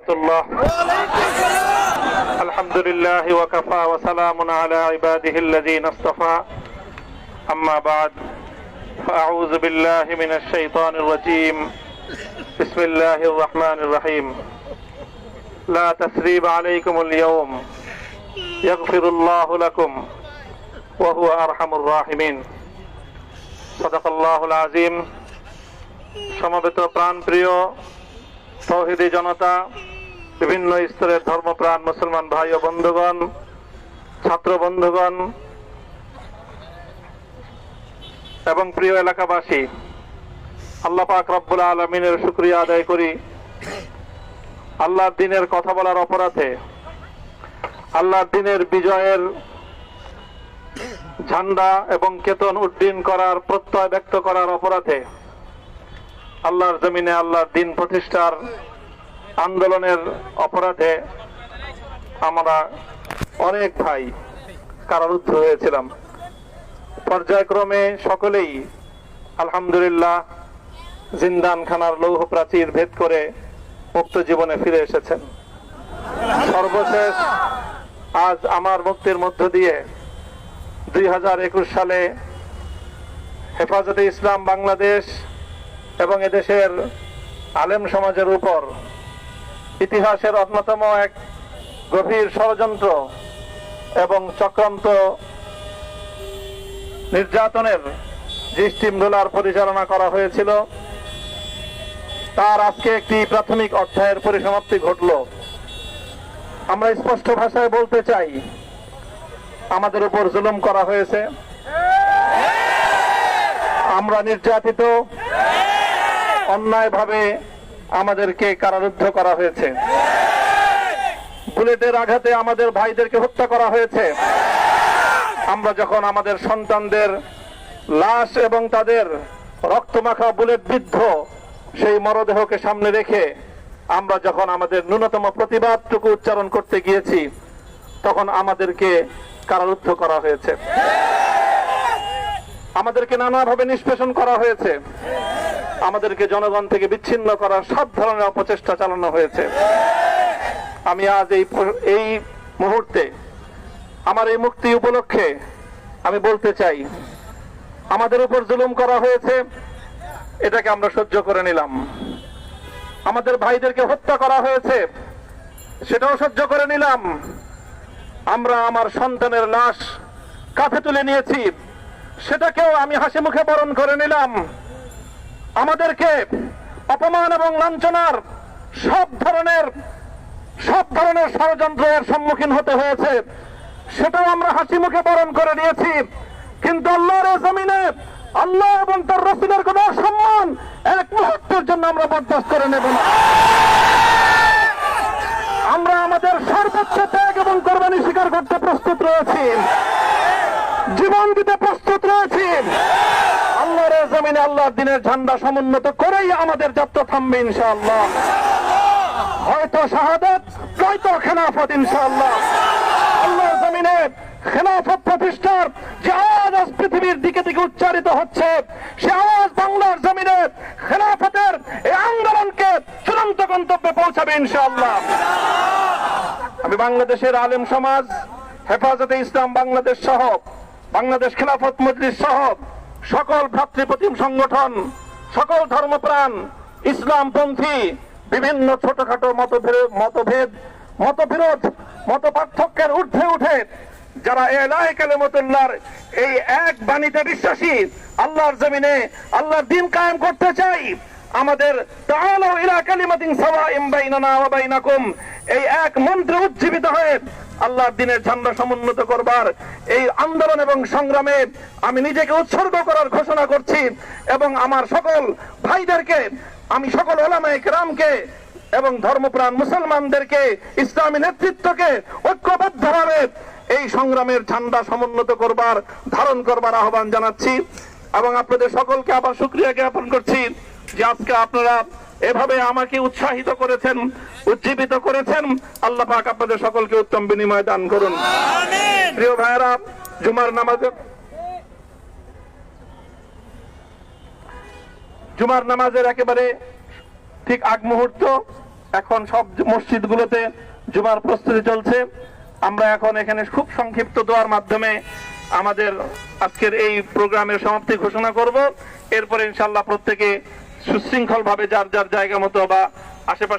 الله الحمد لله وكفى وسلام على عباده الذين اصطفى أما بعد فأعوذ بالله من الشيطان الرجيم بسم الله الرحمن الرحيم لا تثريب عليكم اليوم يغفر الله لكم وهو أرحم الراحمين صدق الله العظيم সমবেত প্রাণপ্রিয় তৌহিদি জনতা, বিভিন্ন স্তরের ধর্মপ্রাণ মুসলমান ভাই ও বন্ধুগণ, ছাত্র বন্ধুগণ এবং প্রিয় এলাকাবাসী, আল্লাহ পাক রব্বুল আলামিনের শুকরিয়া আদায় করি। আল্লাহর দ্বীনের কথা বলার অপরাধে, আল্লাহর দ্বীনের বিজয়ের ঝান্ডা এবং কেতন উড্ডীন করার প্রত্যয় ব্যক্ত করার অপরাধে, আল্লাহর জমিনে আল্লাহর দ্বীন প্রতিষ্ঠার আন্দোলনের অপরাধে আমরা অনেক ভাই কারারুদ্ধ হয়েছিলাম। পর্যায়ক্রমে সকলেই আলহামদুলিল্লাহ জিন্দানখানার লৌহ প্রাচীর ভেদ করে মুক্ত জীবনে ফিরে এসেছেন। সর্বশেষ আজ আমার মুক্তির মধ্য দিয়ে 2021 সালে হেফাজতে ইসলাম বাংলাদেশ এবং এদেশের আলেম সমাজের উপর ইতিহাসের অন্যতম এক গভীর ষড়যন্ত্র এবং চক্রান্ত নির্যাতনের যে স্টিমরোলার পরিচালনা করা হয়েছিল, তার আজকে একটি প্রাথমিক অধ্যায়ের পরিসমাপ্তি ঘটল। আমরা স্পষ্ট ভাষায় বলতে চাই, আমাদের উপর জুলুম করা হয়েছে, আমরা নির্যাতিত, অন্যায়ভাবে আমাদেরকে কারারুদ্ধ করা হয়েছে, বুলেটের আঘাতে আমাদের ভাইদেরকে হত্যা করা হয়েছে। আমরা যখন আমাদের সন্তানদের লাশ এবং তাদের রক্তমাখা বুলেট বিদ্ধ সেই মরদেহকে সামনে রেখে আমরা যখন আমাদের ন্যূনতম প্রতিবাদটুকু উচ্চারণ করতে গিয়েছি, তখন আমাদেরকে কারারুদ্ধ করা হয়েছে, আমাদেরকে নানাভাবে নিষ্পেষণ করা হয়েছে, আমাদেরকে জনগণ থেকে বিচ্ছিন্ন করার সব ধরনের অপচেষ্টা চালানো হয়েছে। আমি আজ এই মুহূর্তে আমার এই মুক্তি উপলক্ষে আমি বলতে চাই, আমাদের উপর জুলুম করা হয়েছে, এটাকে আমরা সহ্য করে নিলাম। আমাদের ভাইদেরকে হত্যা করা হয়েছে, সেটাও সহ্য করে নিলাম। আমরা আমার সন্তানের লাশ কাঁধে তুলে নিয়েছি, সেটাকেও আমি হাসি মুখে বরণ করে নিলাম। আমাদেরকে অপমান এবং লাঞ্ছনার সব ধরনের ষড়যন্ত্রের সম্মুখীন হতে হয়েছে, সেটাও আমরা হাসি মুখে বরণ করে নিয়েছি। কিন্তু আল্লাহর জমিনে আল্লাহ এবং তার রাসূলের কোন সম্মান এক মুহূর্তের জন্য আমরা বরদাস্ত করে নেব না। আমরা আমাদের সর্বোচ্চ ত্যাগ এবং কোরবানি স্বীকার করতে প্রস্তুত রয়েছি, জীবন দিতে প্রস্তুত রয়েছি। আল্লাহর জমিনে আল্লাহর দ্বীনের ঝান্ডা সমুন্নত করেই আমাদের যাত্রা থামবে ইনশাআল্লাহ। হয়তো শাহাদাত, নয়তো খেলাফত ইনশাআল্লাহ। আল্লাহর জমিনে খেলাফত প্রতিষ্ঠার যে আওয়াজ আজ পৃথিবীর দিকে দিকে উচ্চারিত হচ্ছে, সে আওয়াজ বাংলার জমিনে খেলাফতের এই আন্দোলনকে চূড়ান্ত গন্তব্যে পৌঁছাবে ইনশাআল্লাহ। আমি বাংলাদেশের আলেম সমাজ, হেফাজতে ইসলাম বাংলাদেশ সহ বাংলাদেশ খেলাফত মজলিস সহ সকল ভ্রাতৃপ্রতিম সংগঠন, সকল ধর্মপ্রাণ ইসলামপন্থী বিভিন্ন ছোটখাটো মতবিরোধ, মত পার্থক্যের ঊর্ধ্বে উঠে যারা এলাহি কালিমাতুল্লাহর এই এক বাণীতে বিশ্বাসী, আল্লাহর জমিনে আল্লাহর দ্বীন কায়েম করতে চাই, আমাদের তাআলাউ ইলা কালিমাতিন সাওয়াইন বাইনানা ওয়া বাইনাকুম এই এক মন্ত্রে উজ্জীবিত হয়ে আল্লাহর দ্বীনের ঝান্ডা সমুন্নত করবার এই আন্দোলন এবং সংগ্রামে আমি নিজেকে উৎসর্গ করার ঘোষণা করছি। এবং আমার সকল ভাইদেরকে, আমি সকল উলামায়ে কেরামকে এবং ধর্মপ্রাণ মুসলমানদেরকে, ইসলামী নেতৃত্বকে ঐক্যবদ্ধভাবে এই সংগ্রামের ঝান্ডা সমুন্নত করবার, ধারণ করবার আহ্বান জানাচ্ছি। এবং আপনাদের সকলকে আবার শুকরিয়া জ্ঞাপন করছি যে আজকে আপনারা এভাবে আমাকে উৎসাহিত করেছেন, উজ্জীবিত করেছেন। আল্লাহ পাক আপনাদের সকলকে উত্তম বিনিময় দান করুন। প্রিয় ভাইরা, জুমার নামাজের একেবারে ঠিক আগ মুহূর্ত, এখন সব মসজিদগুলোতে জুমার প্রস্তুতি চলছে। আমরা এখন এখানে খুব সংক্ষিপ্ত দোয়ার মাধ্যমে আমাদের আজকের এই প্রোগ্রামের সমাপ্তি ঘোষণা করব। এরপরে ইনশাআল্লাহ প্রত্যেকে সুশৃঙ্খল ভাবে যার যার জায়গা মতো বা আশেপাশে